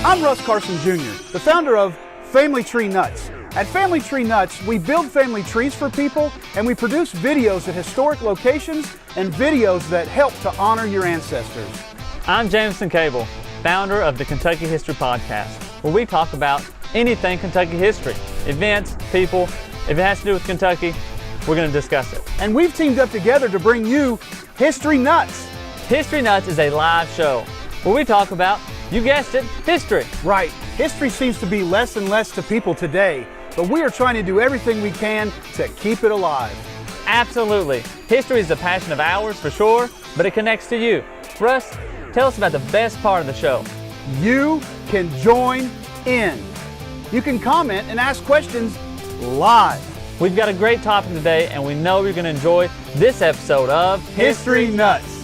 I'm Russ Carson Jr., the founder of Family Tree Nuts. At Family Tree Nuts, we build family trees for people, and we produce videos at historic locations and videos that help to honor your ancestors. I'm Jameson Cable, founder of the Kentucky History Podcast, where we talk about anything Kentucky history, events, people. If it has to do with Kentucky, we're going to discuss it. And we've teamed up together to bring you History Nuts. History Nuts is a live show where we talk about, you guessed it, history. Right. History seems to be less and less to people today, but we are trying to do everything we can to keep it alive. Absolutely. History is a passion of ours for sure, but it connects to you. Russ, tell us about the best part of the show. You can join in. You can comment and ask questions live. We've got a great topic today, and we know you're going to enjoy this episode of History Nuts.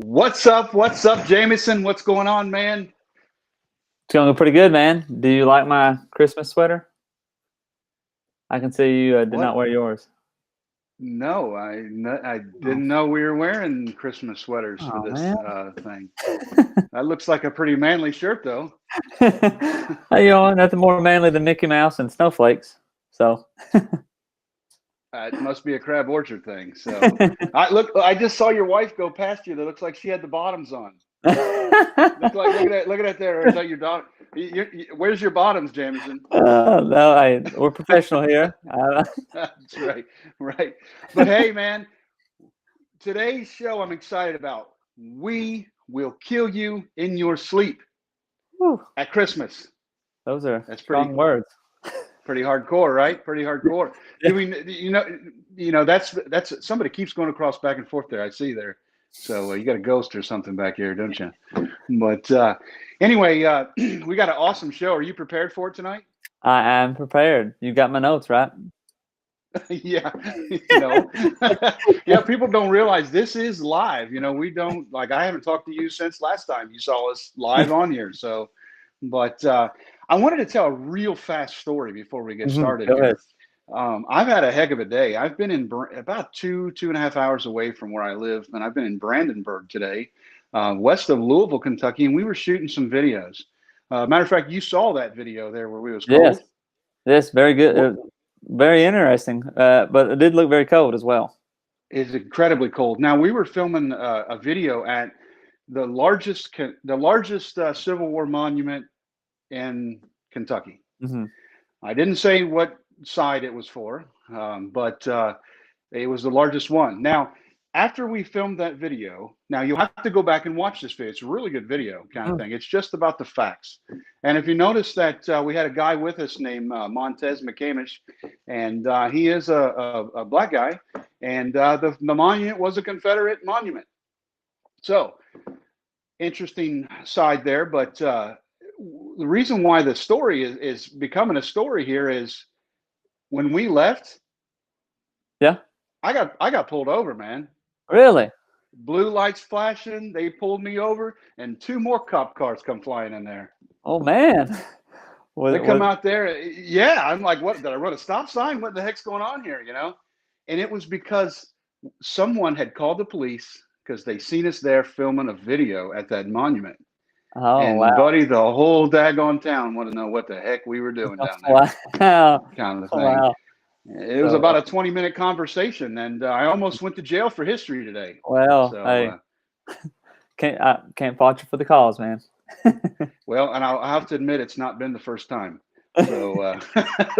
What's up? What's up, Jameson? What's going on, man? It's going pretty good, man. Do you like my Christmas sweater? I can see you did not wear yours. No, I didn't know we were wearing Christmas sweaters for this thing. That looks like a pretty manly shirt, though. Hey, nothing more manly than Mickey Mouse and snowflakes. So it must be a Crab Orchard thing. So I just saw your wife go past you. That looks like she had the bottoms on. Look at that there. Is that your daughter? Where's your bottoms, Jameson? No, we're professional here. That's right. But hey, man, today's show I'm excited about. We will kill you in your sleep. Whew. At Christmas. That's strong words. Pretty hardcore, right? Pretty hardcore. That's somebody keeps going across back and forth there. I see there. So you got a ghost or something back here, don't you? But anyway, we got an awesome show. Are you prepared for it tonight? I am prepared. You got my notes, right? Yeah. Yeah, people don't realize this is live. We don't, I haven't talked to you since last time you saw us live on here. So, but I wanted to tell a real fast story before we get started Go here. ahead. I've had a heck of a day. I've been in about 2.5 hours away from where I live, and I've been in Brandenburg today, west of Louisville, Kentucky, and we were shooting some videos. Matter of fact, you saw that video there where we was cold. Yes, very good, very interesting, but it did look very cold as well. It's incredibly cold. Now, we were filming a video at the largest Civil War monument in Kentucky. Mm-hmm. I didn't say what side it was for, but it was the largest one. Now, after we filmed that video, now you'll have to go back and watch this video. It's a really good video kind of thing. It's just about the facts. And if you notice that we had a guy with us named Montez McCamish, and he is a black guy, and the monument was a Confederate monument. So, interesting side there, but the reason why the story is becoming a story here is when we left, I got pulled over, man. Really? Blue lights flashing, they pulled me over, and 2 more cop cars come flying in there. Oh man. They come out there. Yeah, I'm like, what? Did I run a stop sign? What the heck's going on here? And it was because someone had called the police because they seen us there filming a video at that monument. Oh, and wow. buddy, the whole daggone town wanted to know what the heck we were doing down there. Wow. Kind of thing. Wow. It was about a 20-minute conversation, and I almost went to jail for history today. Well, so, can't fault you for the cause, man. Well, and I'll have to admit, it's not been the first time. So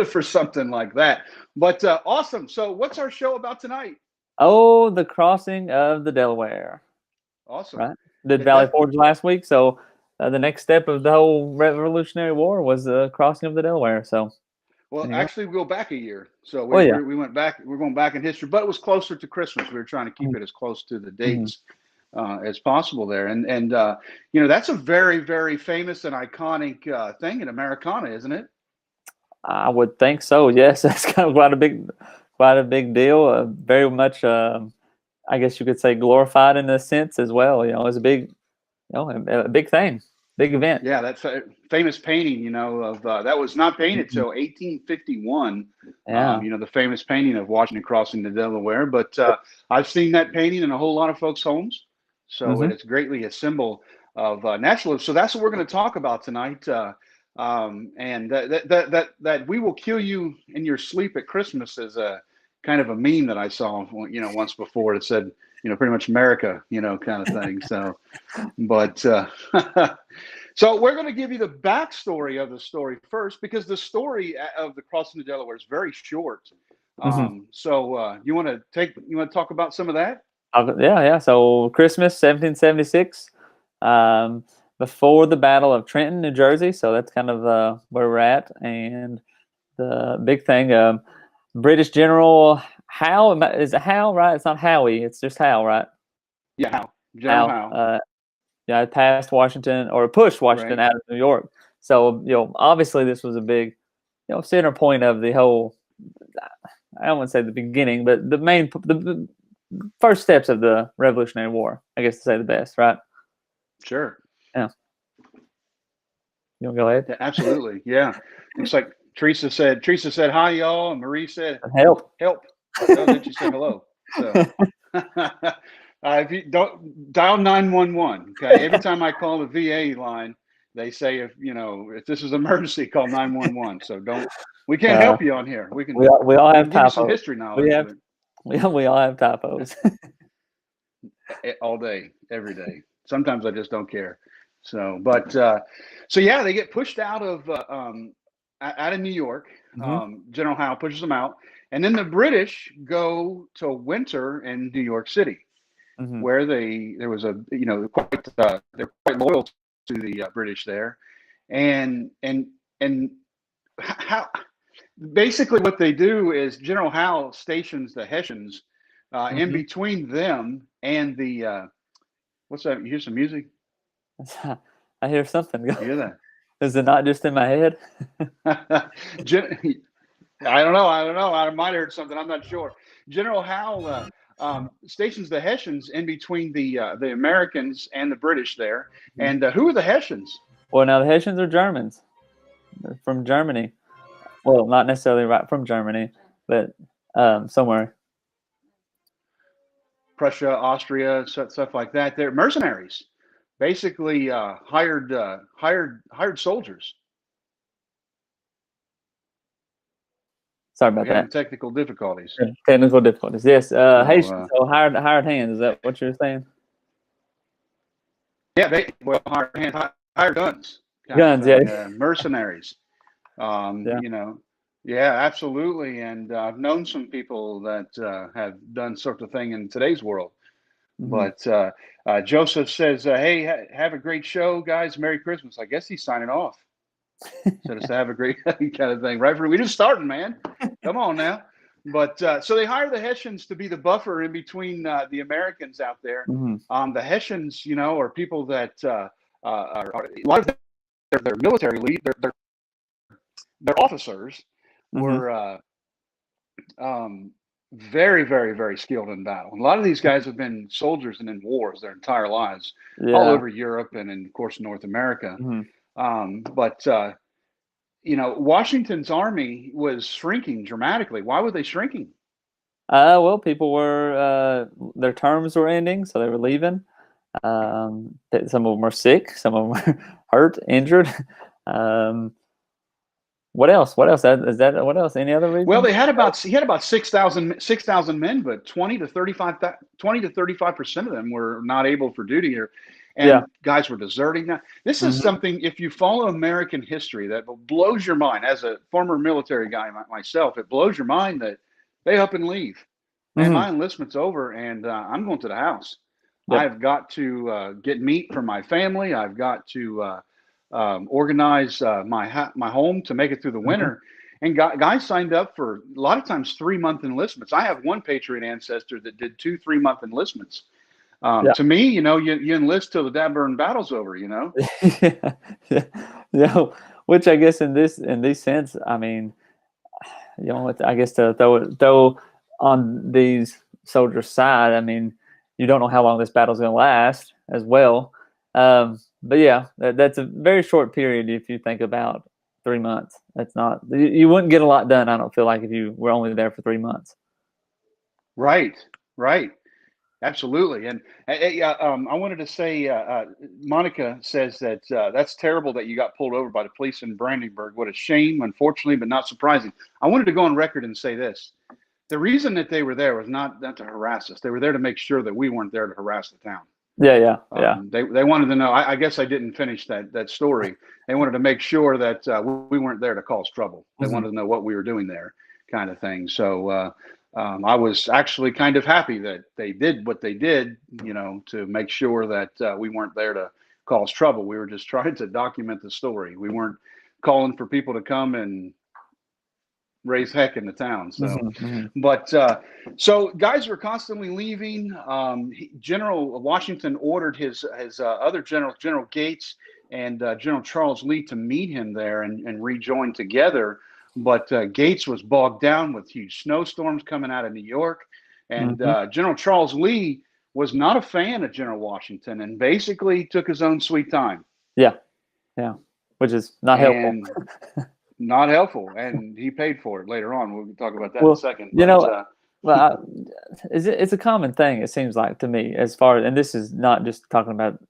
for something like that. But awesome. So what's our show about tonight? Oh, the crossing of the Delaware. Awesome. Right? Did Valley Forge last week, so the next step of the whole Revolutionary War was the crossing of the Delaware. So. Well, actually, we go back a year. So we went back. We're going back in history, but it was closer to Christmas. We were trying to keep it as close to the dates as possible there. And that's a very, very famous and iconic thing in Americana, isn't it? I would think so. Yes, that's kind of quite a big deal. Very much, I guess you could say, glorified in a sense as well. It's a big thing. big event. Yeah, that's a famous painting, of that was not painted till 1851. Yeah. The famous painting of Washington crossing the Delaware. But I've seen that painting in a whole lot of folks' homes. So it's greatly a symbol of nationalism. So that's what we're going to talk about tonight. And that we will kill you in your sleep at Christmas is a kind of a meme that I saw, once before. It said, pretty much America, kind of thing. So, but so we're going to give you the backstory of the story first, because the story of the crossing the Delaware is very short. So you want to talk about some of that? Yeah. So Christmas 1776, before the Battle of Trenton, New Jersey. So that's kind of where we're at. And the big thing, British General Howe, is it Howe, right? It's not Howie, it's just Howe, right? Yeah, Howe. General Howe. Yeah, it passed Washington, or pushed Washington out of New York. So, obviously this was a big, center point of the whole, I don't want to say the beginning, but the first steps of the Revolutionary War, I guess to say the best, right? Sure. Yeah. You want to go ahead? Yeah, absolutely. Yeah. Looks like Teresa said, hi, y'all. And Marie said, help. Oh, then she said hello. So if you don't dial 911, okay. Every time I call the VA line, they say if this is an emergency, call 911. So we can't help you on here. We all have typos. Some history knowledge. We all have typos. All day, every day. Sometimes I just don't care. So, but so yeah, they get pushed out of New York. General Howe pushes them out, and then the British go to winter in New York City, where they're quite loyal to the British there, and how basically what they do is General Howe stations the Hessians in between them and the what's that? You hear some music? I hear something. You hear that? Is it not just in my head? I don't know. I might have heard something. I'm not sure. General Howe stations the Hessians in between the Americans and the British there. And who are the Hessians? Well, now the Hessians are Germans. They're from Germany. Well, not necessarily right from Germany, but somewhere. Prussia, Austria, stuff like that. They're mercenaries. Basically hired soldiers. Sorry about that. Technical difficulties. Technical difficulties. Yes. Haitians, so hired hands. Is that what you're saying? Yeah, hired guns. Guns, yeah. Mercenaries. Yeah, absolutely. And I've known some people that have done sort of thing in today's world. But Joseph says, hey, have a great show, guys. Merry Christmas. I guess he's signing off. So just have a great kind of thing. Right? We're just starting, man. Come on now. But so they hire the Hessians to be the buffer in between the Americans out there. The Hessians, are people that are a lot of their military lead, their officers were very, very, very skilled in battle. A lot of these guys have been soldiers and in wars their entire lives, all over Europe and, of course, North America. But Washington's army was shrinking dramatically. Why were they shrinking? Well, people were their terms were ending, so they were leaving. Some of them were sick, some of them were hurt, injured. What else? What else? What else? Any other reason? Well, he had about 6,000 men, but 20 to 35% of them were not able for duty, and guys were deserting. Now, this is something, if you follow American history, that blows your mind. As a former military guy myself, it blows your mind that they up and leave. And my enlistment's over, and I'm going to the house. I've got to get meat for my family. I've got to organize my home to make it through the winter. And guys signed up for a lot of times 3-month enlistments. I have one Patriot ancestor that did 2 3-month enlistments. To me, you enlist till the damn battle's over. Which I guess in this sense, I mean, I guess to throw on these soldiers' side, I mean, you don't know how long this battle's going to last as well. but yeah, that's a very short period if you think about 3 months. That's not, you wouldn't get a lot done, I don't feel like, if you were only there for 3 months. Right, right. Absolutely. And I wanted to say, Monica says that that's terrible that you got pulled over by the police in Brandenburg. What a shame, unfortunately, but not surprising. I wanted to go on record and say this. The reason that they were there was not to harass us. They were there to make sure that we weren't there to harass the town. Yeah. They wanted to know. I guess I didn't finish that story. They wanted to make sure that we weren't there to cause trouble. They wanted to know what we were doing there, kind of thing. So I was actually kind of happy that they did what they did, to make sure that we weren't there to cause trouble. We were just trying to document the story. We weren't calling for people to come and raise heck in the town. So, but so guys were constantly leaving. General Washington ordered his other General Gates and General Charles Lee to meet him there and rejoin together. But Gates was bogged down with huge snowstorms coming out of New York, and General Charles Lee was not a fan of General Washington and basically took his own sweet time. Yeah, which is not helpful. Not helpful, and he paid for it later on. We'll talk about that in a second. It's a common thing, it seems like to me, as far as, and this is not just talking about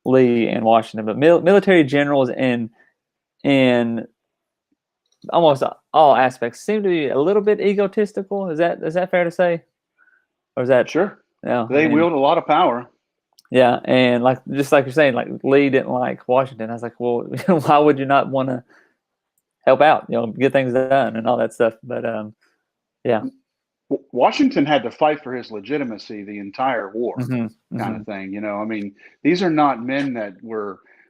Lee and Washington, but military generals in almost all aspects seem to be a little bit egotistical. Is that fair to say? Or is that sure? Yeah, they wield a lot of power. Yeah, and just like you're saying, like Lee didn't like Washington. I was like, well, why would you not want to help out, get things done and all that stuff? But yeah, Washington had to fight for his legitimacy the entire war, kind of thing. I mean, these are not men that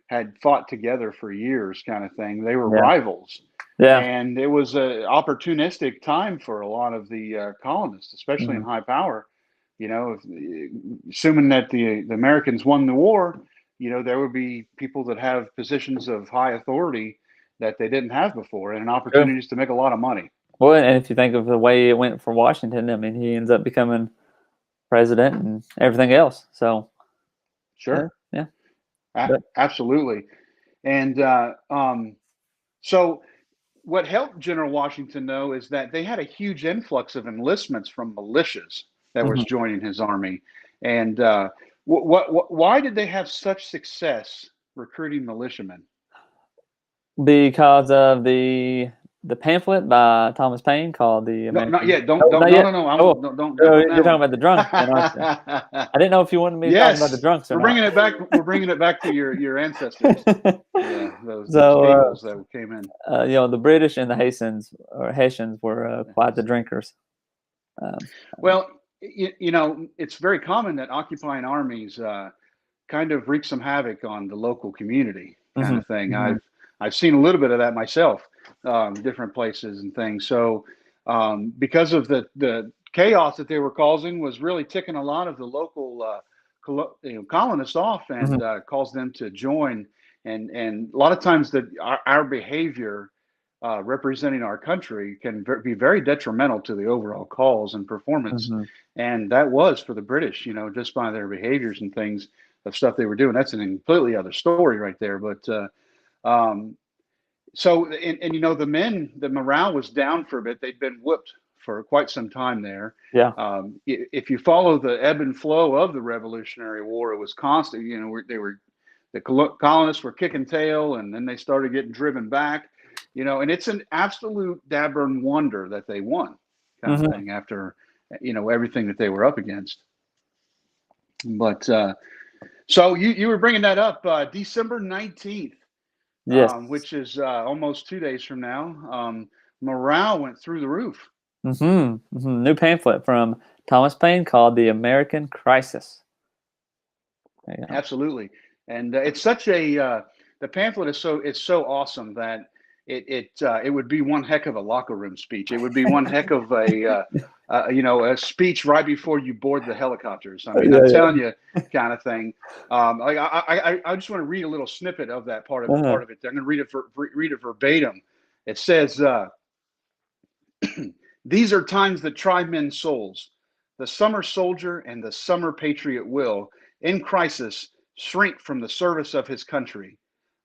had fought together for years, kind of thing. They were rivals. Yeah, and it was an opportunistic time for a lot of the colonists, especially in high power. Assuming that the Americans won the war, there would be people that have positions of high authority that they didn't have before, and opportunities to make a lot of money. Well, and if you think of the way it went for Washington, I mean, he ends up becoming president and everything else. So, sure, yeah, absolutely. And so, what helped General Washington, though, is that they had a huge influx of enlistments from militias that was joining his army. And why did they have such success recruiting militiamen? Because of the pamphlet by Thomas Paine called the American. No, not yet. Don't. You're talking about the drunks. I didn't know if you wanted me to talk about the drunks or we're bringing it back. We're bringing it back to your ancestors. Those peoples that came in. The British and the Hessians were quite the drinkers. Well, it's very common that occupying armies kind of wreak some havoc on the local community, kind of thing. I've seen a little bit of that myself, different places and things. So because of the chaos that they were causing was really ticking a lot of the local colonists off and caused them to join. And a lot of times that our behavior representing our country can be very detrimental to the overall cause and performance. And that was for the British, just by their behaviors and things of stuff they were doing. That's a completely other story right there. But so the men, the morale was down for a bit. They'd been whooped for quite some time there. Yeah. If you follow the ebb and flow of the Revolutionary War, it was constant. The colonists were kicking tail, and then they started getting driven back. And it's an absolute dab-burn wonder that they won, kind of thing, after everything that they were up against. But so you were bringing that up, December 19th. Yes. Which is almost 2 days from now. Morale went through the roof. New pamphlet from Thomas Paine called "The American Crisis." Absolutely, and it's such a the pamphlet is so awesome that it would be one heck of a locker room speech. It would be one heck of a speech right before you board the helicopters. I mean, I'm telling you, kind of thing. I just want to read a little snippet of that part of it. I'm going to read it verbatim. It says, "These are times that try men's souls. The summer soldier and the summer patriot will, in crisis, shrink from the service of his country,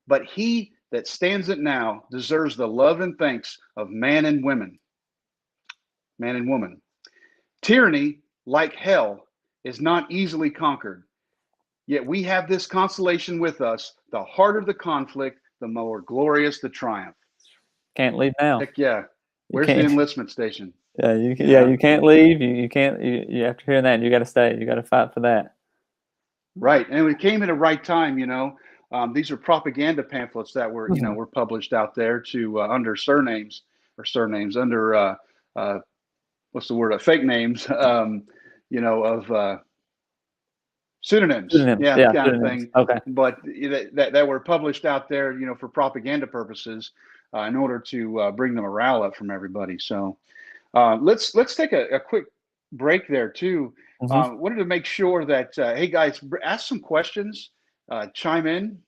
but he that stands it now deserves the love and thanks of man and woman. Man and woman. Tyranny, like hell, is not easily conquered. Yet we have this consolation with us: the harder the conflict, the more glorious the triumph. Can't leave now. Heck yeah. You Where's the can't. enlistment station? Yeah, you can't leave. You can't. You after hearing that, you got to stay. You got to fight for that. Right, and it came at a right time. These are propaganda pamphlets that were, Mhm. were published out there to under surnames under what's the word? Fake names. Of pseudonyms. Pseudonyms. Yeah, Yeah, kind of pseudonyms. thing. Okay. But that were published out there, for propaganda purposes, in order to bring the morale up from everybody. So let's take a quick break there too. Hmm. Wanted to make sure that hey guys, ask some questions, chime in,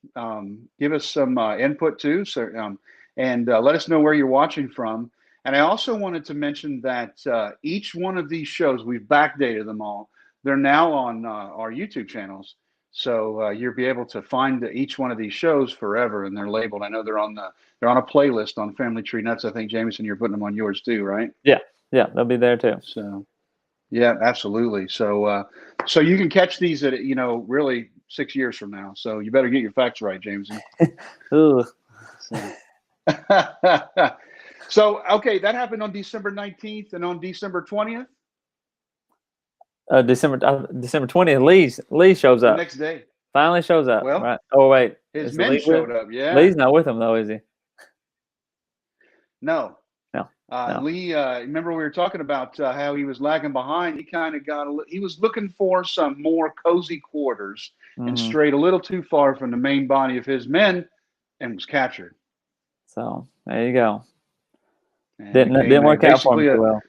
give us some input too. So and let us know where you're watching from. And I also wanted to mention that each one of these shows, we've backdated them all. They're now on our YouTube channels. So you'll be able to find each one of these shows forever, and they're labeled. I know they're on a playlist on Family Tree Nuts. I think Jameson, you're putting them on yours too, right? Yeah, they'll be there too. So, yeah, absolutely. So, so you can catch these at really 6 years from now. So you better get your facts right, Jameson. Ooh. So, so okay, that happened on December 19th, and on December 20th, December 20th, Lee shows the up. next day. Finally shows up. Well, Right. Oh wait, his is men Lee showed with? up. Yeah. Lee's not with him though, is he? No. No. No. Lee, remember we were talking about how he was lagging behind. He kind of he was looking for some more cozy quarters and Mhm. strayed a little too far from the main body of his men and was captured. So there you go. And Didn't work out for him too well.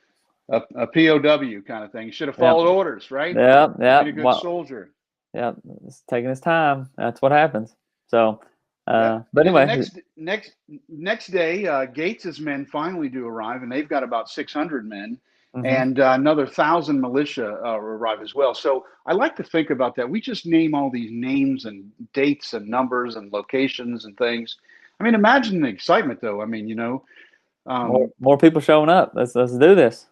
A POW kind of thing. He should have followed orders, right? Yeah. Being a good soldier. Yeah, it's taking his time. That's what happens. So, Yeah. but And then anyway, the next day, Gates's men finally do arrive, and they've got about 600 men, and another 1,000 militia arrive as well. So I like to think about that. We just name all these names and dates and numbers and locations and things. I mean, imagine the excitement, though. I mean, more people showing up. Let's do this.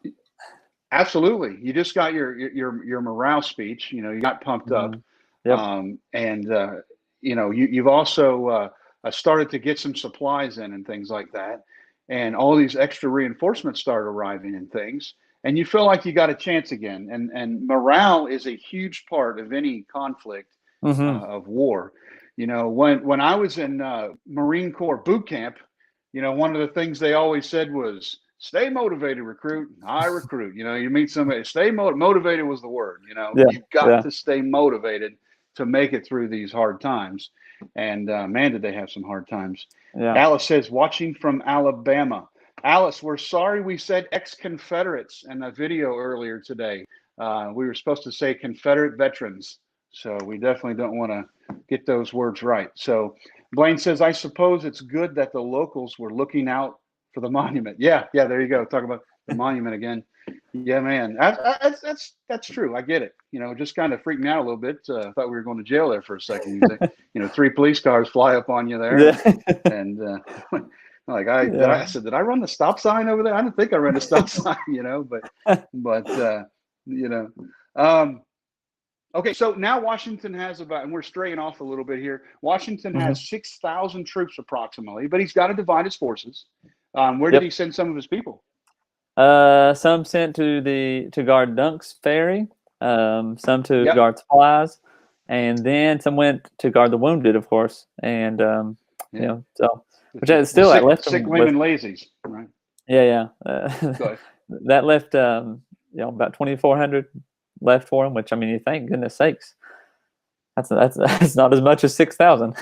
absolutely. You just got your morale speech. You got pumped up. Yep. And you've also started to get some supplies in and things like that, and all these extra reinforcements start arriving and things, and you feel like you got a chance again. And morale is a huge part of any conflict of war. When I was in Marine Corps boot camp, one of the things they always said was, "Stay motivated, recruit." I recruit. You meet somebody. Stay motivated was the word. Yeah. You've got to stay motivated to make it through these hard times. And man, did they have some hard times. Yeah. Alice says, watching from Alabama. Alice, we're sorry we said ex-Confederates in a video earlier today. We were supposed to say Confederate veterans. So we definitely don't want to get those words right. So Blaine says, I suppose it's good that the locals were looking out for the monument. Yeah, there you go. Talk about the monument again. Yeah, man, that's true. I get it. Just kind of freaked me out a little bit. I thought we were going to jail there for a second. 3 police cars fly up on you there, and like I said, did I run the stop sign over there? I don't think I ran the stop sign. But okay. So now Washington has about, and we're straying off a little bit here. Washington has 6,000 troops approximately, but he's got to divide his forces. Where did he send some of his people? Some sent to guard Dunk's Ferry, some to guard supplies, and then some went to guard the wounded, of course. And so which is still that left sick women lazies, right? Yeah. Go ahead. That left about 2,400 left for him. Which, I mean, you think, goodness sakes, that's not as much as 6,000.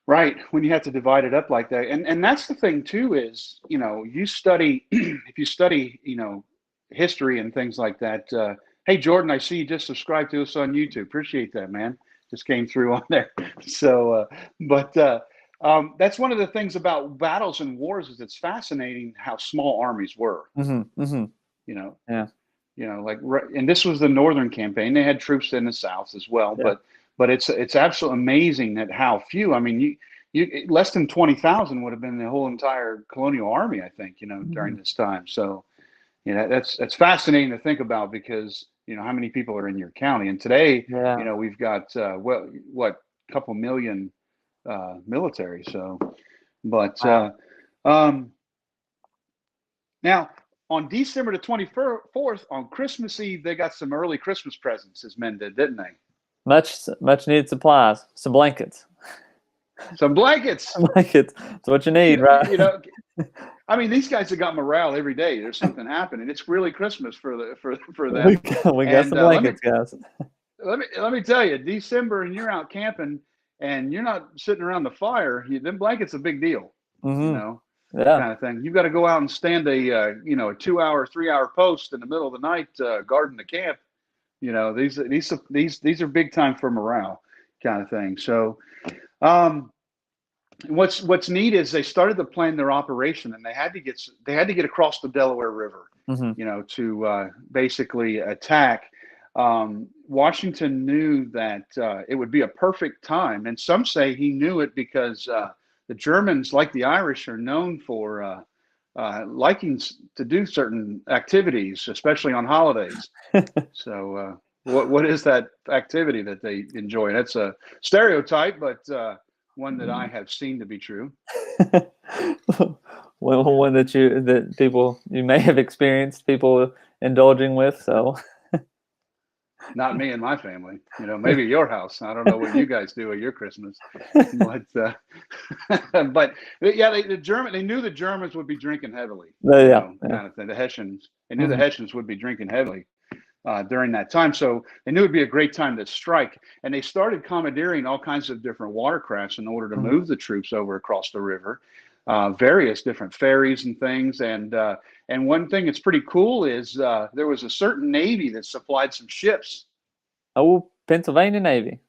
Right, when you have to divide it up like that. And that's the thing too, is you study if you study history and things like that. Hey Jordan, I see you just subscribed to us on YouTube. Appreciate that, man. Just came through on there. So but that's one of the things about battles and wars, is it's fascinating how small armies were. Yeah. Like, and this was the northern campaign. They had troops in the south as well, but it's absolutely amazing that how few. I mean, you less than 20,000 would have been the whole entire Colonial Army, I think, during this time. So, that's fascinating to think about because how many people are in your county, and today, Yeah. we've got couple million military. So, but Wow. now on December the 24th, on Christmas Eve, they got some early Christmas presents, as men did, didn't they? Much needed supplies. Some blankets. Some blankets. Blankets. That's what you need, right? I mean, these guys have got morale every day. There's something happening. It's really Christmas for them. We got some blankets, guys. Let me tell you, December and you're out camping and you're not sitting around the fire. Them blankets a big deal. Yeah. Kind of thing. You've got to go out and stand a 2-hour, 3-hour post in the middle of the night guarding the camp. These are big time for morale, kind of thing. So, what's neat is they started to plan their operation, and they had to get across the Delaware River, to basically attack. Washington knew that it would be a perfect time, and some say he knew it because the Germans, like the Irish, are known for liking to do certain activities, especially on holidays. So, what is that activity that they enjoy? That's a stereotype, but one that I have seen to be true. Well, one that people you may have experienced people indulging with. So, not me and my family. Maybe your house. I don't know what you guys do at your Christmas, but but yeah, they knew the Germans would be drinking heavily. Kind of thing. The Hessians. They knew the Hessians would be drinking heavily during that time, so they knew it'd be a great time to strike. And they started commandeering all kinds of different watercrafts in order to move the troops over across the river. Various different ferries and things, and one thing that's pretty cool is there was a certain Navy that supplied some ships. Oh, Pennsylvania Navy,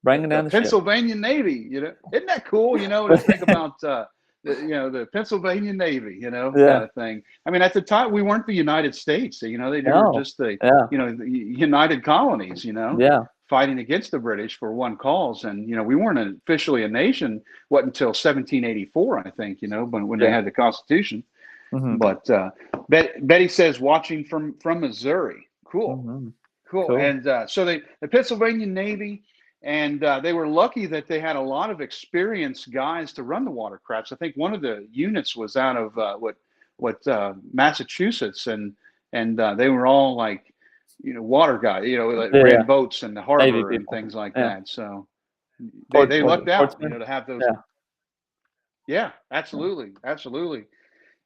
bringing down the Pennsylvania Navy. Isn't that cool? To think about the Pennsylvania Navy. Kind of thing. I mean, at the time we weren't the United States. They were just the the United Colonies. Fighting against the British for one cause, and we weren't officially a nation. What until 1784, I think. When they had the Constitution. But Betty says watching from Missouri. Cool. And so the Pennsylvania Navy, and they were lucky that they had a lot of experienced guys to run the watercrafts. I think one of the units was out of Massachusetts, and they were all like water guys, ran boats in the harbor and things like that. So they lucked out, to have those. Yeah, absolutely.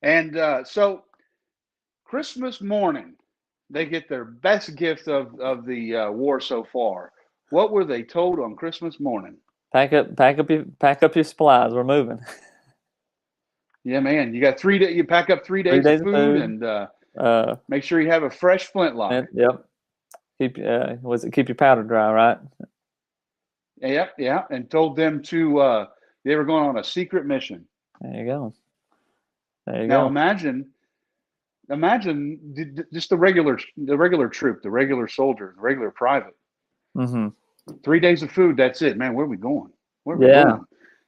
And so Christmas morning, they get their best gift of the war so far. What were they told on Christmas morning? Pack up your supplies. We're moving. Yeah, man. You got 3 days. You pack up 3 days of food and make sure you have a fresh flintlock. Yep. Keep your powder dry, right? Yeah. And told them to they were going on a secret mission. There you go. Now imagine just the regular troop, the regular soldier, the regular private. 3 days of food. That's it, man. Where are we going? Where are we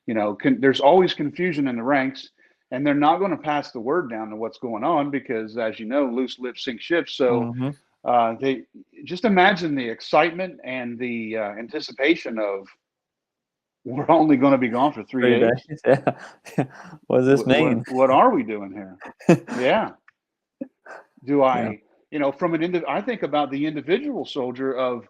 going? There's always confusion in the ranks, and they're not going to pass the word down to what's going on because, as you know, loose lips sink ships. So they just imagine the excitement and the anticipation of we're only going to be gone for 3 days. Yeah. What does this mean? What are we doing here? Yeah. Do I, I think about the individual soldier of,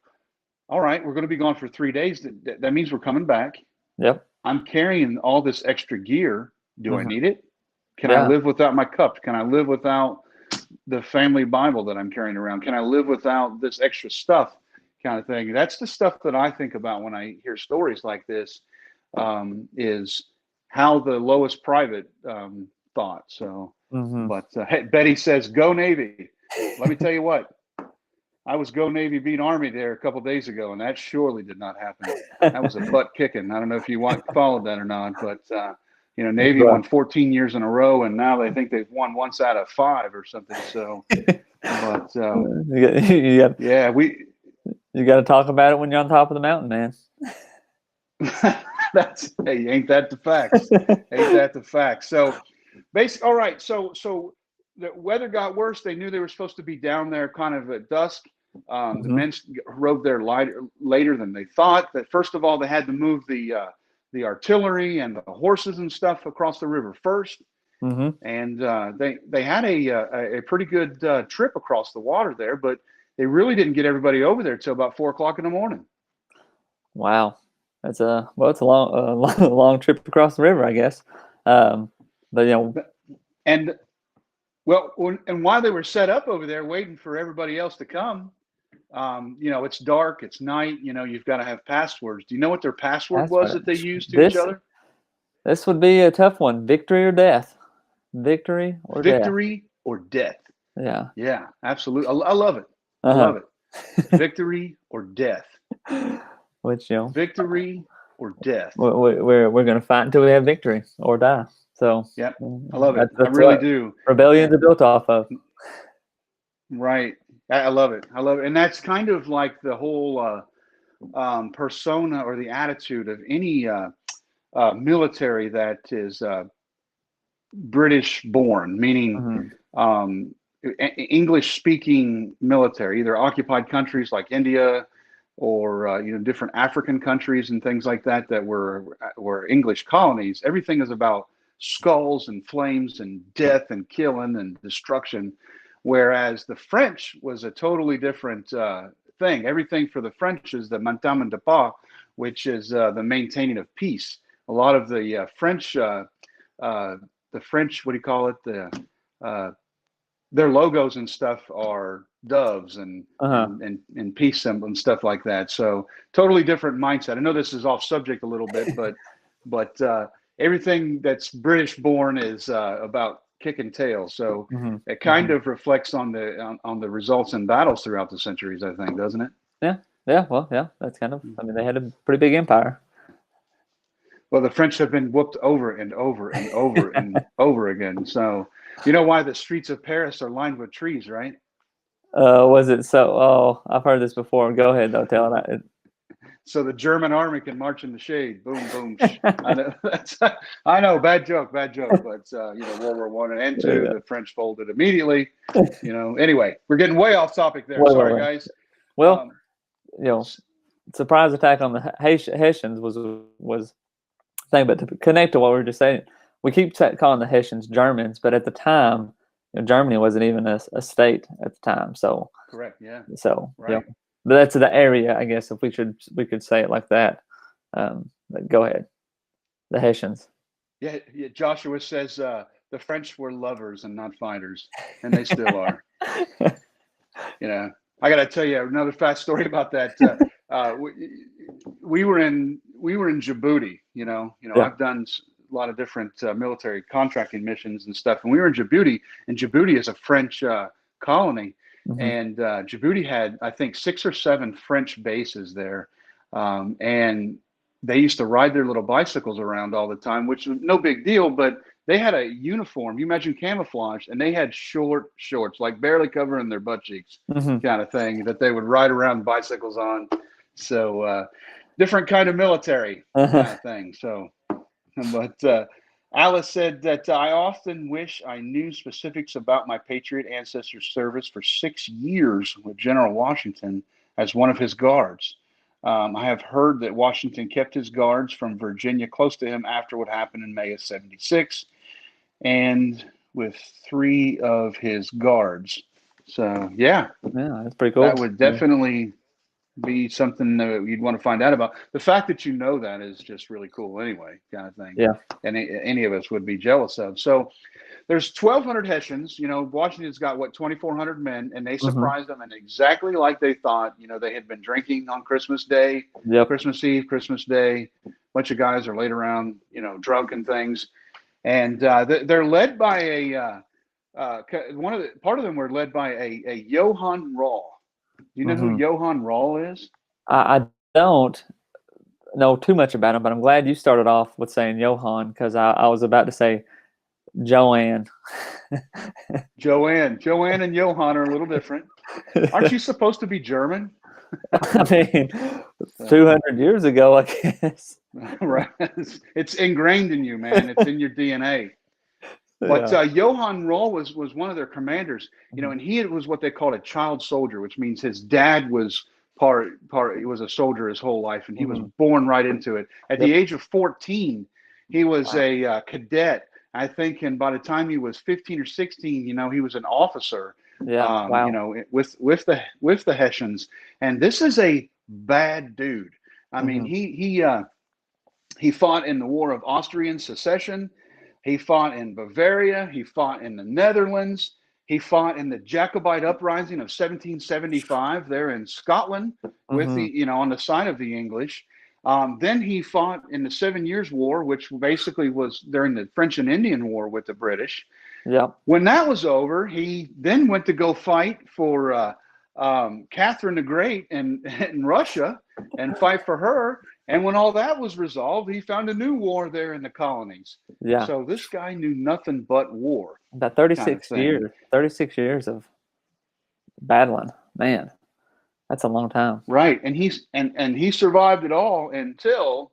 all right, we're going to be gone for 3 days. That means we're coming back. Yep. I'm carrying all this extra gear. Do I need it? Can I live without my cup? Can I live without the family Bible that I'm carrying around? Can I live without this extra stuff, kind of thing? That's the stuff that I think about when I hear stories like this, is how the lowest private thought. So, but hey, Betty says, go Navy. Let me tell you what, I was go Navy beat Army there a couple of days ago, and that surely did not happen. That was a butt kicking. I don't know if you followed that or not, but Navy won 14 years in a row, and now they think they've won once out of 5 or something. So, but You got to talk about it when you're on top of the mountain, man. Hey, ain't that the facts? Ain't that the facts? So, basically, all right. So the weather got worse. They knew they were supposed to be down there kind of at dusk. The men rode there later than they thought. That first of all, they had to move the artillery and the horses and stuff across the river first. And they had a pretty good trip across the water there, but they really didn't get everybody over there till about 4 o'clock in the morning. Wow, that's a long trip across the river, I guess. But and while they were set up over there waiting for everybody else to come, it's dark, it's night. You've got to have passwords. Do you know what their password was that they used to each other? This would be a tough one. Victory or death. Victory or death. Victory or death. Yeah. Yeah, absolutely. I love it. I love it. Victory or death. Which, victory or death. We're going to fight until we have victory or die. So yeah, I love it. That's I really do. Rebellions are built off of. Right. I love it. I love it. And that's kind of like the whole persona or the attitude of any military that is British born, meaning English speaking military, either occupied countries like India or different African countries and things like that were English colonies. Everything is about skulls and flames and death and killing and destruction, whereas the French was a totally different thing. Everything for the French is the maintien de paix, which is the maintaining of peace. A lot of the French, what do you call it? Their logos and stuff are doves and peace symbol and stuff like that. So totally different mindset. I know this is off subject a little bit, but everything that's British born is about kicking tail. So it kind of reflects on the results in battles throughout the centuries, I think, doesn't it? Yeah. Yeah. Well, yeah, that's kind of, they had a pretty big empire. Well, the French have been whooped over and over and over and over again. So you know why the streets of Paris are lined with trees, right? Was it so? Oh, I've heard this before. Go ahead, though. Tell it. So the German army can march in the shade. Boom, boom. I know. I know. Bad joke. But World War I and II, the French folded immediately. Anyway, we're getting way off topic there. Sorry, guys. Well, surprise attack on the Hessians was thing, but to connect to what we were just saying, we keep calling the Hessians Germans, but at the time, Germany wasn't even a state at the time. So correct, yeah. So right. But that's the area, I guess, if we could say it like that. Go ahead, the Hessians. Yeah. Joshua says the French were lovers and not fighters, and they still are. I got to tell you another fast story about that. We were in Djibouti. I've done a lot of different military contracting missions and stuff, and we were in Djibouti, and Djibouti is a French colony, and Djibouti had, I think, 6 or 7 French bases there, and they used to ride their little bicycles around all the time, which was no big deal, but they had a uniform. You imagine camouflage, and they had short shorts, like barely covering their butt cheeks, kind of thing, that they would ride around bicycles on. So different kind of military kind of thing. So, but Alice said that I often wish I knew specifics about my Patriot ancestor service for 6 years with General Washington as one of his guards. I have heard that Washington kept his guards from Virginia close to him after what happened in May of '76, and with 3 of his guards. So, yeah, that's pretty cool. That would definitely be something that you'd want to find out about. The fact that you know that is just really cool anyway, kind of thing. Yeah. And any of us would be jealous of. So there's 1,200 Hessians. Washington's got, 2,400 men, and they surprised them, and exactly like they thought. They had been drinking on Christmas Day, Christmas Eve, Christmas Day. A bunch of guys are laid around, drunk and things. And they're led by part of them were led by a Johann Rahl. Do you know who Johann Rahl is? I don't know too much about him, but I'm glad you started off with saying Johann, because I was about to say Joanne. Joanne and Johann are a little different. Aren't you supposed to be German? I mean, 200 years ago, I guess. Right. It's ingrained in you, man. It's in your DNA. But Yeah. Johann Roll was one of their commanders, and he was what they called a child soldier, which means his dad was he was a soldier his whole life, and he was born right into it. At the age of 14, he was a cadet, I think, and by the time he was 15 or 16, he was an officer. Yeah. Wow. With the Hessians, and this is a bad dude. I mean, he fought in the War of Austrian Secession. He fought in Bavaria. He fought in the Netherlands. He fought in the Jacobite uprising of 1775 there in Scotland with the, on the side of the English. Then he fought in the 7 Years' War, which basically was during the French and Indian War with the British. Yeah. When that was over, he then went to go fight for Catherine the Great in Russia and fight for her. And when all that was resolved, he found a new war there in the colonies. Yeah. So this guy knew nothing but war. About 36 years. 36 years of battling. Man, that's a long time. Right. And he survived it all until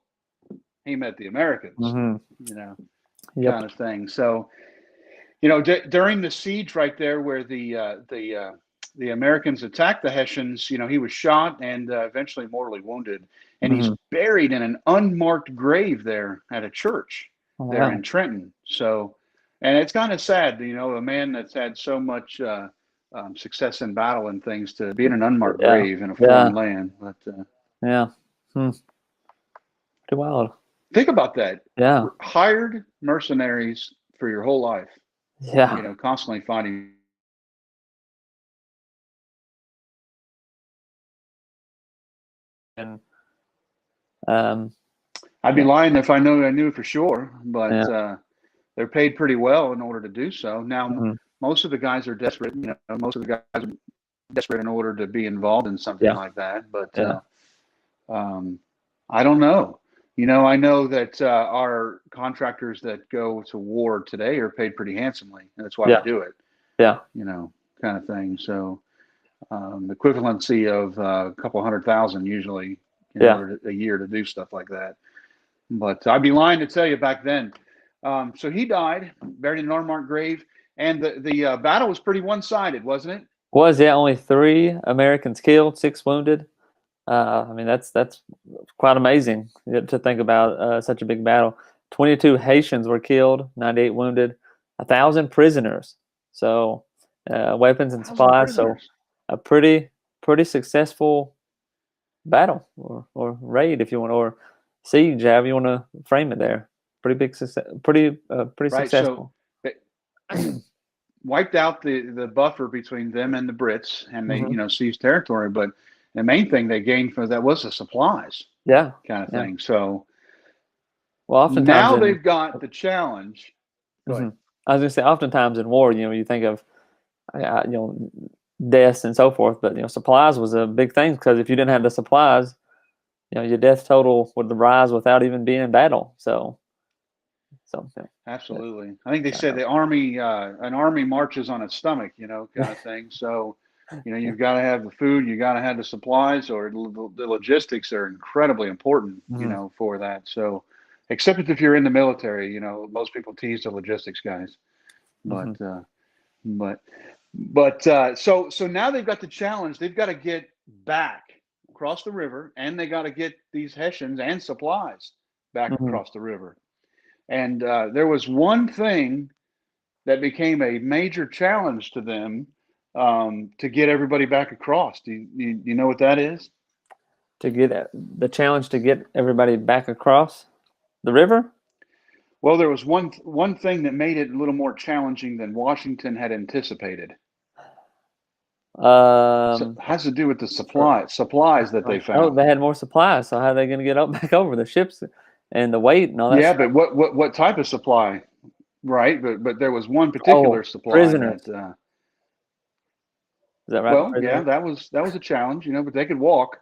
he met the Americans. Kind of thing. So, during the siege right there where the Americans attacked the Hessians, he was shot and eventually mortally wounded. And he's buried in an unmarked grave there at a church there in Trenton. So, and it's kind of sad, a man that's had so much success in battle and things to be in an unmarked grave in a foreign land. But Pretty wild. Think about that. Yeah. Hired mercenaries for your whole life. Yeah. Constantly fighting. And I'd be lying if I knew for sure, but they're paid pretty well in order to do so. Now, most of the guys are desperate. Most of the guys are desperate in order to be involved in something like that. But I don't know. I know that our contractors that go to war today are paid pretty handsomely, and that's why we do it. Yeah. Kind of thing. So the equivalency of a couple 100,000 usually a year to do stuff like that. But I'd be lying to tell you back then. So he died, buried in an unmarked grave, and the battle was pretty one-sided, wasn't it? Only 3 Americans killed, 6 wounded. I mean, that's quite amazing to think about such a big battle. 22 Haitians were killed, 98 wounded, 1,000 prisoners. So weapons and supplies. So a pretty successful battle or raid, if you want, or siege, however you want to frame it there. Pretty big success. Pretty successful. So wiped out the buffer between them and the Brits, and they seized territory. But the main thing they gained from that was the supplies. Yeah. Kind of thing. So oftentimes now they've got the challenge. Go ahead. I was going to say, oftentimes in war, you think of deaths and so forth, but supplies was a big thing, because if you didn't have the supplies, your death total would rise without even being in battle. So absolutely. I think they said an army marches on its stomach, kind of thing. So you've got to have the food, you got to have the supplies, or the logistics are incredibly important, for that. So except if you're in the military, most people tease the logistics guys, but so now they've got the challenge. They've got to get back across the river, and they got to get these Hessians and supplies back across the river. And there was one thing that became a major challenge to them, to get everybody back across. Do you know what that is? To get the challenge to get everybody back across the river? Well, there was one thing that made it a little more challenging than Washington had anticipated. So it has to do with the supplies that they found. Oh, they had more supplies. So how are they going to get back over the ships and the weight and all that? Yeah, but what type of supply? Right, but there was one particular supply. Prisoners. Is that right? Well, prisoners? Yeah, that was a challenge, but they could walk.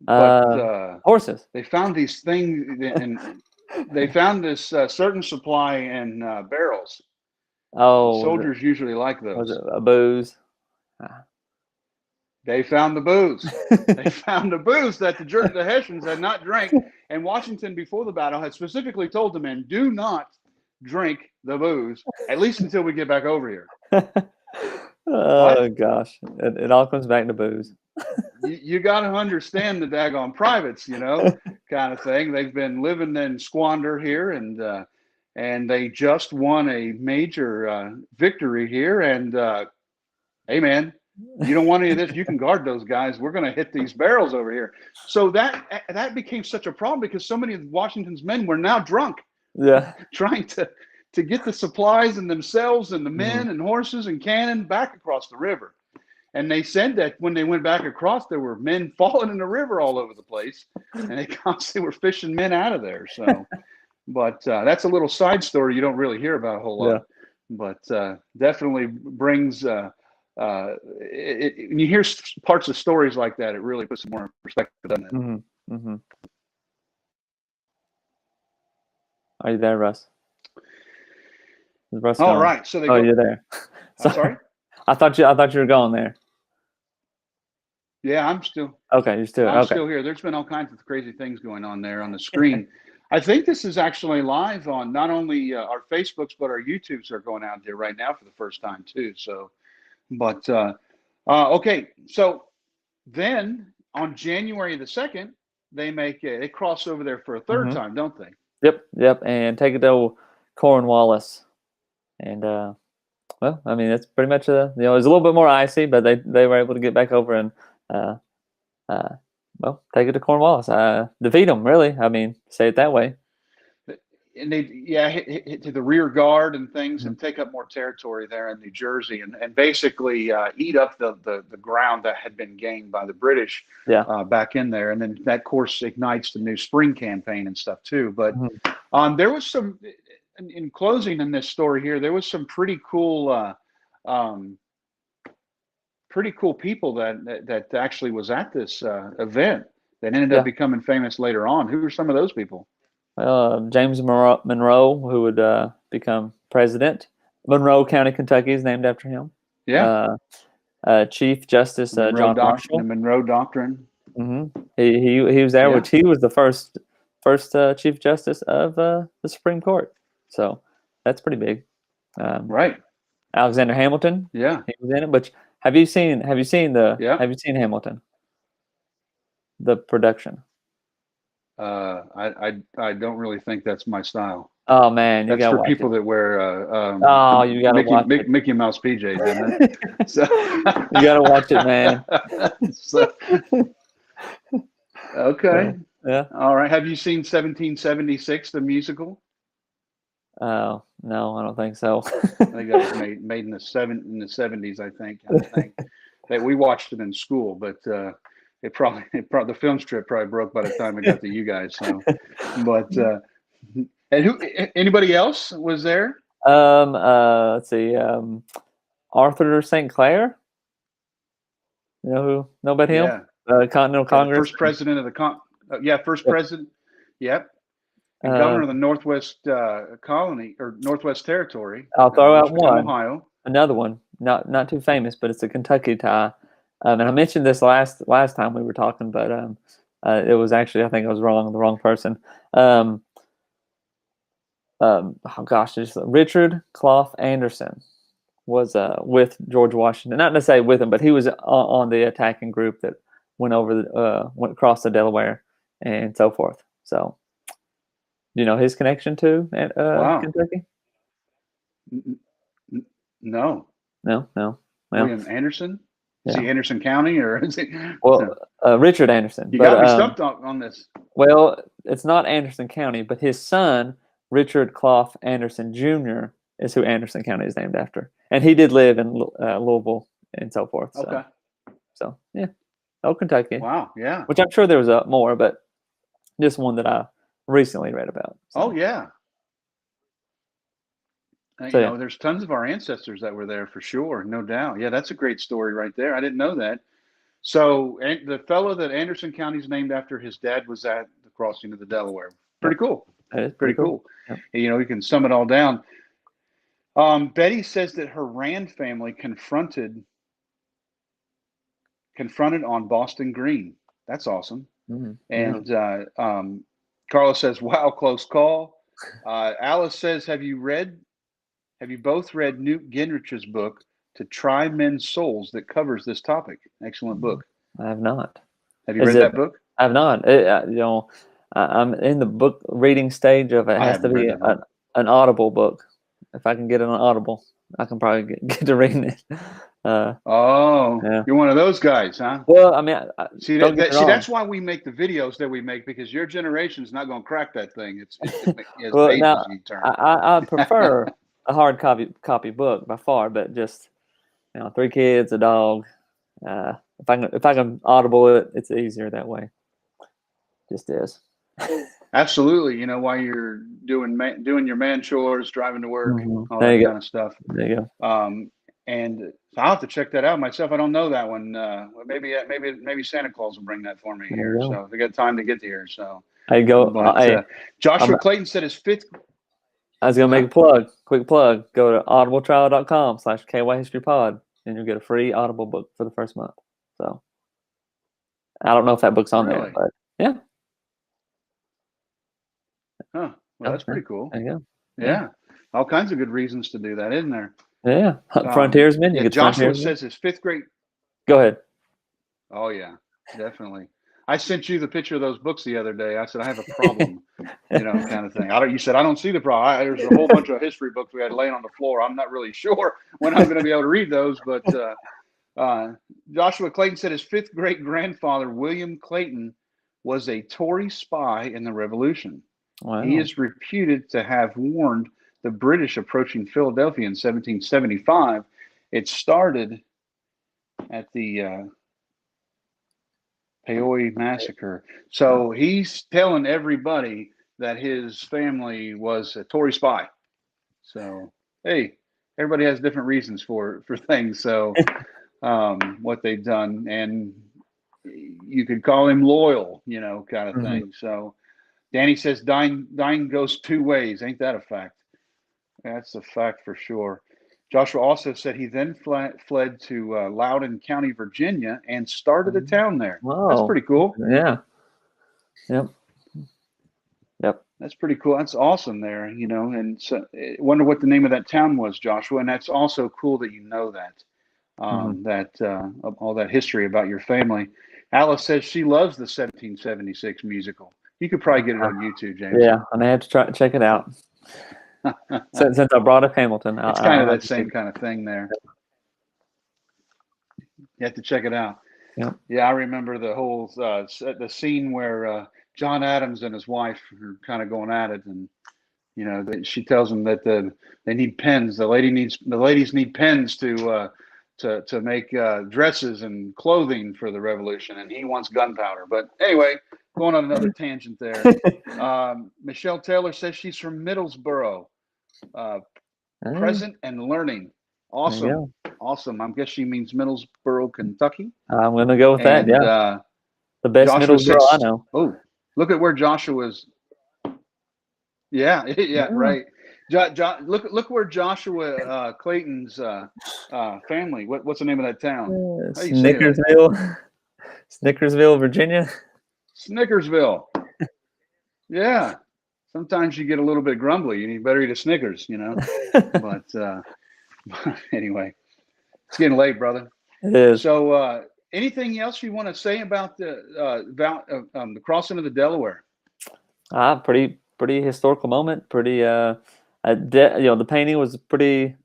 But horses. They found these things, and they found this certain supply in barrels. Oh, soldiers usually like those. Was it a booze? They found the booze. They found the booze that the Hessians had not drank, and Washington before the battle had specifically told the men, "Do not drink the booze, at least until we get back over here." Oh gosh, it all comes back to booze. You got to understand the daggone privates, kind of thing. They've been living in squander here, and they just won a major victory here. And hey, man, you don't want any of this. You can guard those guys. We're going to hit these barrels over here. So that became such a problem because so many of Washington's men were now drunk. Yeah, trying to get the supplies and themselves and the men and horses and cannon back across the river. And they said that when they went back across, there were men falling in the river all over the place, and they constantly were fishing men out of there. So, but that's a little side story you don't really hear about a whole lot, but definitely brings. When you hear parts of stories like that, it really puts more in perspective, doesn't it? Mm-hmm. Mm-hmm. Are you there, Russ? Is Russ All gone? right, so you're there. I'm sorry. I thought you were going there. Yeah, I'm still. Okay, you're still. I'm still here. There's been all kinds of crazy things going on there on the screen. I think this is actually live on not only our Facebooks, but our YouTubes are going out there right now for the first time too. So, but okay. So then on January the 2nd, they cross over there for a third time, don't they? Yep, and take it to Cornwallis, and well, I mean that's pretty much it was a little bit more icy, but they were able to get back over and well, take it to Cornwallis, defeat them. Really, I mean, say it that way. And they hit to the rear guard and things and take up more territory there in New Jersey and basically eat up the ground that had been gained by the British back in there. And then that, of course, ignites the new spring campaign and stuff too. But there was some, in closing in this story here, there was some pretty cool people that actually was at this event that ended up becoming famous later on. Who were some of those people? James Monroe, who would become president. Monroe County, Kentucky, is named after him. Yeah. Chief Justice John Marshall. The Monroe Doctrine. He was there, which he was the first Chief Justice of the Supreme Court. So that's pretty big. Right. Alexander Hamilton. Yeah. He was in it. But have you seen Hamilton? The production. I don't really think that's my style. Oh man, that's for people that wear you gotta watch Mickey Mouse PJs, isn't it? So you gotta watch it, man. Okay. Yeah. All right. Have you seen 1776, the musical? Oh no, I don't think so. I think that was made in the 70s. I think that we watched it in school, but. The film strip probably broke by the time it got to you guys. So, but and anybody else was there? Let's see. Arthur St. Clair. Know about him? Yeah. Continental Congress. First president of the first president. Yep. And governor of the Northwest Colony or Northwest Territory. I'll throw out one. Ohio. Another one, not too famous, but it's a Kentucky tie. And I mentioned this last time we were talking, but it was actually, I think I was wrong, the wrong person. Oh gosh, Richard Clough Anderson was with George Washington. Not necessarily with him, but he was on the attacking group that went across the Delaware and so forth. So, you know his connection to Kentucky? No. Well, William Anderson? Is he Anderson County or is he? Well, Richard Anderson. You got me stumped on this. Well, it's not Anderson County, but his son, Richard Clough Anderson Jr., is who Anderson County is named after. And he did live in Louisville and so forth. So. Okay. So, yeah. Oh, Kentucky. Wow, yeah. Which I'm sure there was more, but just one that I recently read about. So. Oh, yeah. There's tons of our ancestors that were there for sure, no doubt. Yeah, that's a great story right there. I didn't know that. So the fellow that Anderson County is named after, his dad was at the crossing of the Delaware. Pretty cool. That is pretty cool. Yep. You can sum it all down. Betty says that her Rand family confronted confronted on Boston Green. That's awesome. Yeah. And Carlos says, "Wow, close call." Alice says, Have you both read Newt Gingrich's book, To Try Men's Souls, that covers this topic? Excellent book. I have not. Have you read that book? I have not. I'm in the book reading stage of it. It has to be an Audible book. If I can get it on Audible, I can probably get to reading it. Yeah. You're one of those guys, huh? Well, I mean, see, that's why we make the videos that we make, because your generation's not going to crack that thing. It's well, now, I prefer a hard copy book by far, but just 3 kids, a dog. If I can Audible it, it's easier that way. Just is. Absolutely. While you're doing your man chores, driving to work, all that kind of stuff. There you go. And I'll have to check that out myself. I don't know that one. Maybe Santa Claus will bring that for me here. So we got time to get here. So I go. But, Joshua Clayton said his 5th. I was gonna make a quick plug. Go to audibletrial.com/KYHistoryPod, and you'll get a free Audible book for the first month. So I don't know if that book's on there, but yeah. Huh. Well, that's pretty cool. There you go. Yeah. All kinds of good reasons to do that, isn't there? Yeah. Frontiersman. Joshua says his 5th grade. Go ahead. Oh, yeah, definitely. I sent you the picture of those books the other day. I said, I have a problem, kind of thing. You said, I don't see the problem. There's a whole bunch of history books we had laying on the floor. I'm not really sure when I'm going to be able to read those. But Joshua Clayton said his 5th great grandfather, William Clayton, was a Tory spy in the Revolution. Wow. He is reputed to have warned the British approaching Philadelphia in 1775. It started at the Peoy Massacre. So he's telling everybody that his family was a Tory spy. So, hey, everybody has different reasons for things. So what they've done, and you could call him loyal, kind of thing. So Danny says dying goes 2 ways. Ain't that a fact? That's a fact for sure. Joshua also said he then fled to Loudoun County, Virginia, and started a town there. Wow. That's pretty cool. Yeah. Yep. That's pretty cool. That's awesome there, and so I wonder what the name of that town was, Joshua. And that's also cool that you know that, all that history about your family. Alice says she loves the 1776 musical. You could probably get it on YouTube, James. Yeah, and I have to check it out. Since I brought up Hamilton, it's kind of that same kind of thing there. You have to check it out. Yeah, I remember the whole the scene where John Adams and his wife are kind of going at it, and she tells him that they need pens. The ladies need pens to make dresses and clothing for the revolution, and he wants gunpowder. But anyway, going on another tangent there. Michelle Taylor says she's from Middlesboro. Present and learning. Awesome. I guess she means Middlesboro, Kentucky. I'm going to go with that. Yeah. The best Joshua Middlesboro I know. Oh, look at where Joshua's. Yeah, right. Look where Joshua Clayton's family. What's the name of that town? Snickersville, Virginia. Snickersville. Yeah. Sometimes you get a little bit grumbly. You need better eat a Snickers, But anyway, it's getting late, brother. It is. So, anything else you want to say about the crossing of the Delaware? Pretty historical moment. Pretty. The painting was pretty.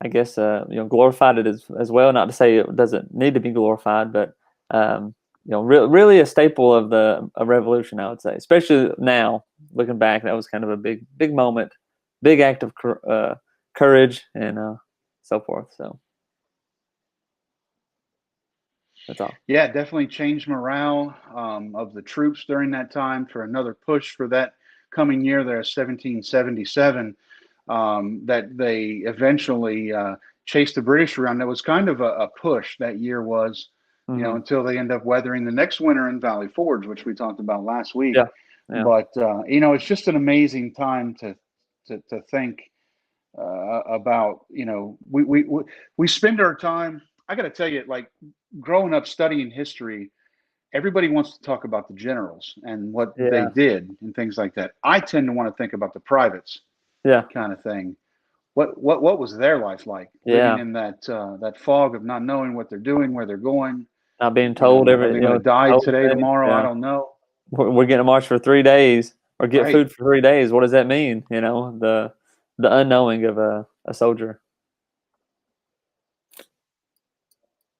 I guess glorified it as well. Not to say it doesn't need to be glorified, but really a staple of a revolution, I would say, especially now looking back. That was kind of a big moment, big act of courage and so forth. So that's all. Yeah, definitely changed morale of the troops during that time for another push for that coming year there, 1777, that they eventually chased the British around. That was kind of a push that year was. Until they end up weathering the next winter in Valley Forge, which we talked about last week. Yeah. But it's just an amazing time to think about. We spend our time. I got to tell you, like growing up studying history, everybody wants to talk about the generals and what they Yeah. did and things like that. I tend to want to think about the privates Yeah. kind of thing. What was their life like, living Yeah. in that fog of not knowing what they're doing, where they're going? Not being You told know, are they going to die told today, things. tomorrow? I Yeah. don't know. We're getting a march for 3 days or get Right. food for 3 days. What does that mean? You know, the unknowing of a soldier.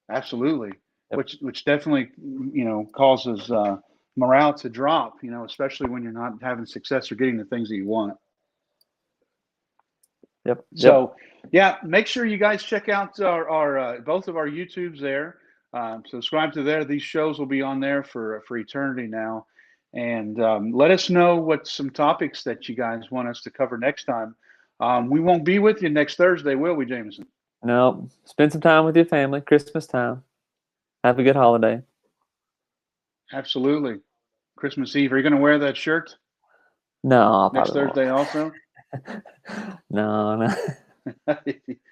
Absolutely. Yep. Which definitely, causes morale to drop, especially when you're not having success or getting the things that you want. Yep. So, yeah, make sure you guys check out our both of our YouTubes there. Subscribe to there. These shows will be on there for eternity now. And let us know what some topics that you guys want us to cover next time. We won't be with you next Thursday, will we, Jameson? No. Spend some time with your family. Christmas time. Have a good holiday. Absolutely. Christmas Eve. Are you going to wear that shirt No, next probably Thursday also? No.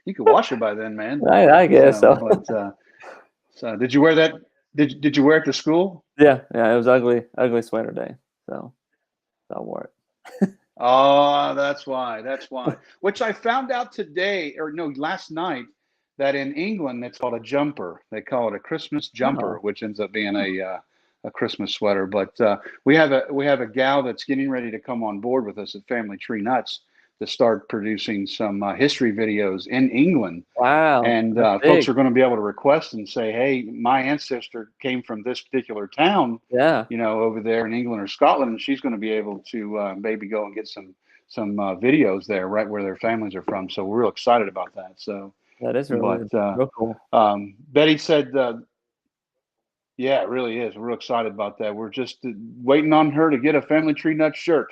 You could wash it by then, man. I guess so. So did you wear that? Did you wear it to school? Yeah. It was ugly sweater day. So I wore it. Oh, that's why. Which I found out today, or no, last night, that in England it's called a jumper. They call it a Christmas jumper, Oh. which ends up being a Christmas sweater. But we have a gal that's getting ready to come on board with us at Family Tree Nuts to start producing some history videos in England. Wow. And That's folks big. are going to be able to request and say, hey, my ancestor came from this particular town, Yeah. over there in England or Scotland. And she's going to be able to maybe go and get some videos there right where their families are from. So we're real excited about that. So, That is but real cool. Betty said, yeah, it really is. We're real excited about that. We're just waiting on her to get a Family Tree Nut shirt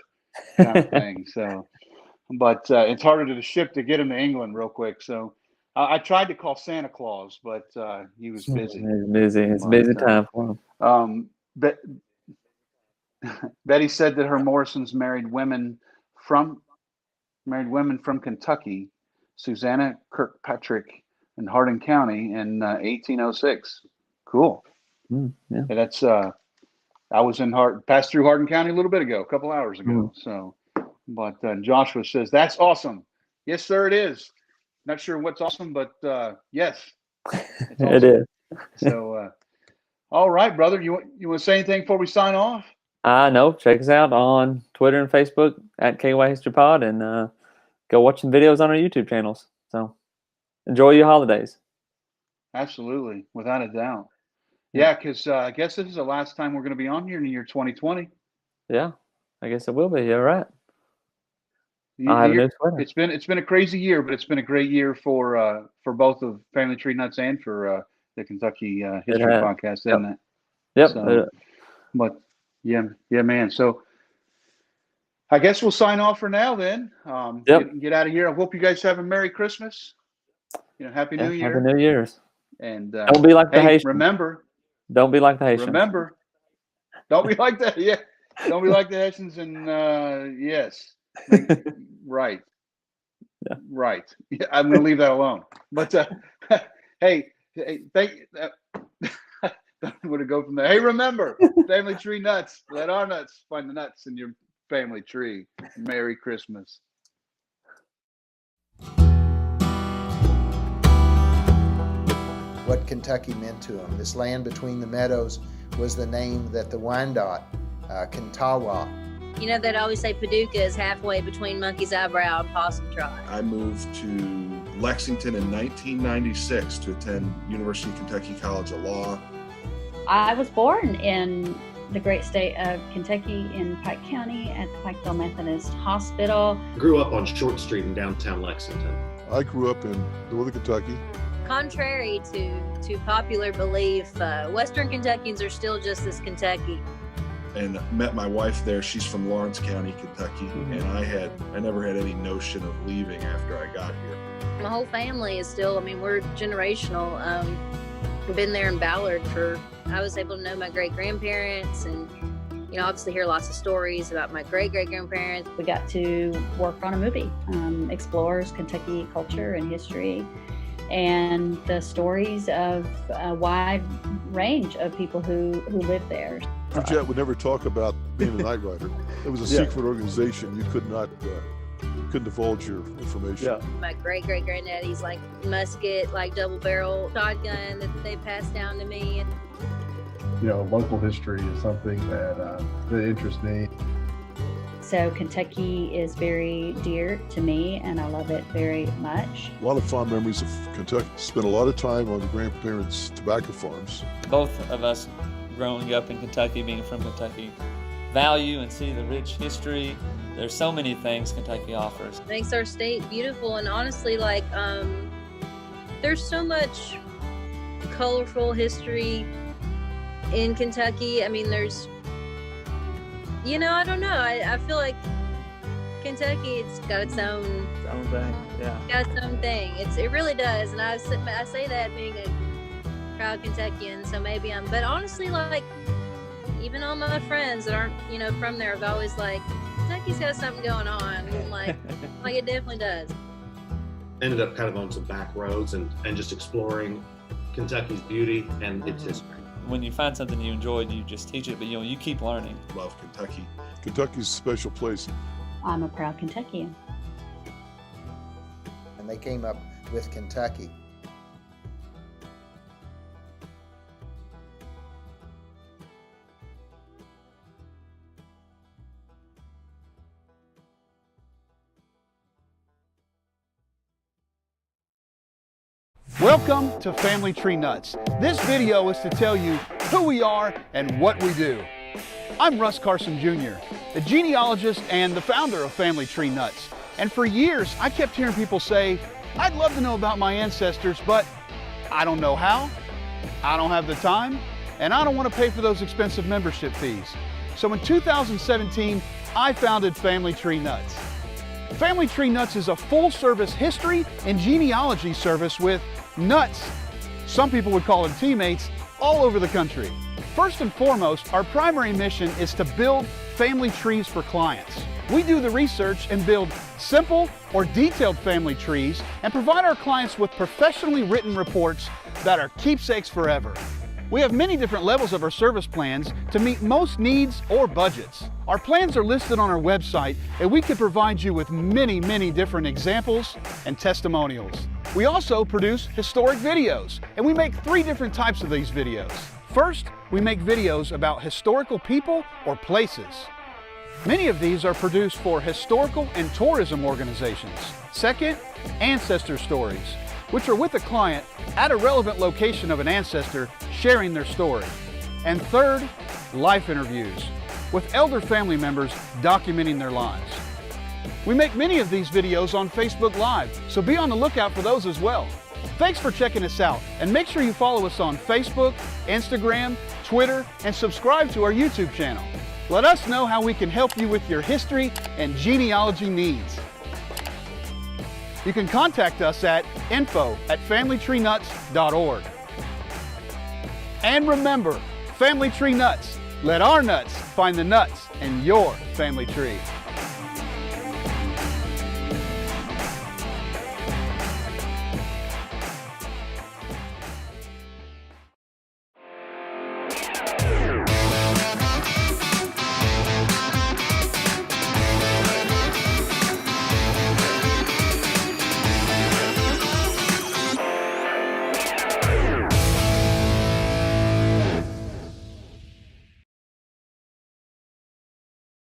kind of thing. So, but it's harder to ship to get them to England real quick. So I tried to call Santa Claus, but he was busy. It's busy. It's a busy time for him. Betty said that her Morrisons married women from Kentucky, Susanna Kirkpatrick in Hardin County in 1806. Cool. Yeah. That's I was passed through Hardin County a little bit ago, a couple hours ago. So, but Joshua says that's awesome. Yes, sir, it is. Not sure what's awesome, but yes, it's awesome. It is. So, all right, brother. You want to say anything before we sign off? No, check us out on Twitter and Facebook at KY History Pod, and go watch some videos on our YouTube channels. So enjoy your holidays. Absolutely, without a doubt. Yeah, because I guess this is the last time we're going to be on here in the year 2020. Yeah, I guess it will be. You're right. I'll have a new sweater. It's been a crazy year, but it's been a great year for both of Family Tree Nuts and for the Kentucky History Podcast, isn't it? Yep. So, but yeah, man. So I guess we'll sign off for now then. Get out of here. I hope you guys have a Merry Christmas. Happy New Year. Happy New Year's. And don't be like the Haitians. Remember. Don't be like the Haitians. Remember. Don't be like that. Yeah. Don't be like the Hessians. And yes. Right. Yeah. Right. Yeah, I'm going to leave that alone. But hey, thank where to go from there. Hey, remember, Family Tree Nuts. Let our nuts find the nuts in your family tree. Merry Christmas. What Kentucky meant to them. This land between the meadows was the name that the Wyandot, Kantawa. They'd always say Paducah is halfway between Monkey's Eyebrow and Possum Trot. I moved to Lexington in 1996 to attend University of Kentucky College of Law. I was born in the great state of Kentucky in Pike County at the Pikeville Methodist Hospital. Grew up on Short Street in downtown Lexington. I grew up in northern Kentucky. Contrary to popular belief, Western Kentuckians are still just as Kentucky. And met my wife there. She's from Lawrence County, Kentucky, and I never had any notion of leaving after I got here. My whole family is still, we're generational. We've been there in Ballard I was able to know my great-grandparents and, obviously hear lots of stories about my great-great-grandparents. We got to work on a movie, explores Kentucky culture and history. and the stories of a wide range of people who live there. Jet would never talk about being a night rider. It was a secret organization. You could not, couldn't divulge your information. Yeah. My great-great-granddaddy's like musket, like double-barrel shotgun that they passed down to me. You know, local history is something that interests me. So Kentucky is very dear to me, and I love it very much. A lot of fond memories of Kentucky. Spent a lot of time on the grandparents' tobacco farms. Both of us growing up in Kentucky, being from Kentucky, value and see the rich history. There's so many things Kentucky offers. Makes our state beautiful, and honestly, like, there's so much colorful history in Kentucky. I mean, there's, you know, I don't know. I feel like Kentucky, it's got its own thing. Yeah. Got its own thing. It really does, and I say that being a proud Kentuckian. So maybe but honestly, like, even all my friends that aren't, you know, from there have always like, Kentucky's got something going on. And like it definitely does. Ended up kind of on some back roads and just exploring Kentucky's beauty and its history. When you find something you enjoyed, you just teach it, but you know, you keep learning. Love Kentucky. Kentucky's a special place. I'm a proud Kentuckian. And they came up with Kentucky. Welcome to Family Tree Nuts. This video is to tell you who we are and what we do. I'm Russ Carson Jr., a genealogist and the founder of Family Tree Nuts. And for years, I kept hearing people say, I'd love to know about my ancestors, but I don't know how, I don't have the time, and I don't want to pay for those expensive membership fees. So in 2017, I founded Family Tree Nuts. Family Tree Nuts is a full-service history and genealogy service with nuts, some people would call them teammates, all over the country. First and foremost, our primary mission is to build family trees for clients. We do the research and build simple or detailed family trees and provide our clients with professionally written reports that are keepsakes forever. We have many different levels of our service plans to meet most needs or budgets. Our plans are listed on our website, and we can provide you with many different examples and testimonials. We also produce historic videos, and we make 3 different types of these videos. First, we make videos about historical people or places. Many of these are produced for historical and tourism organizations. Second, ancestor stories, which are with a client at a relevant location of an ancestor sharing their story. And third, life interviews, with elder family members documenting their lives. We make many of these videos on Facebook Live, so be on the lookout for those as well. Thanks for checking us out, and make sure you follow us on Facebook, Instagram, Twitter, and subscribe to our YouTube channel. Let us know how we can help you with your history and genealogy needs. You can contact us at info@familytreenuts.org. And remember, Family Tree Nuts, let our nuts find the nuts in your family tree.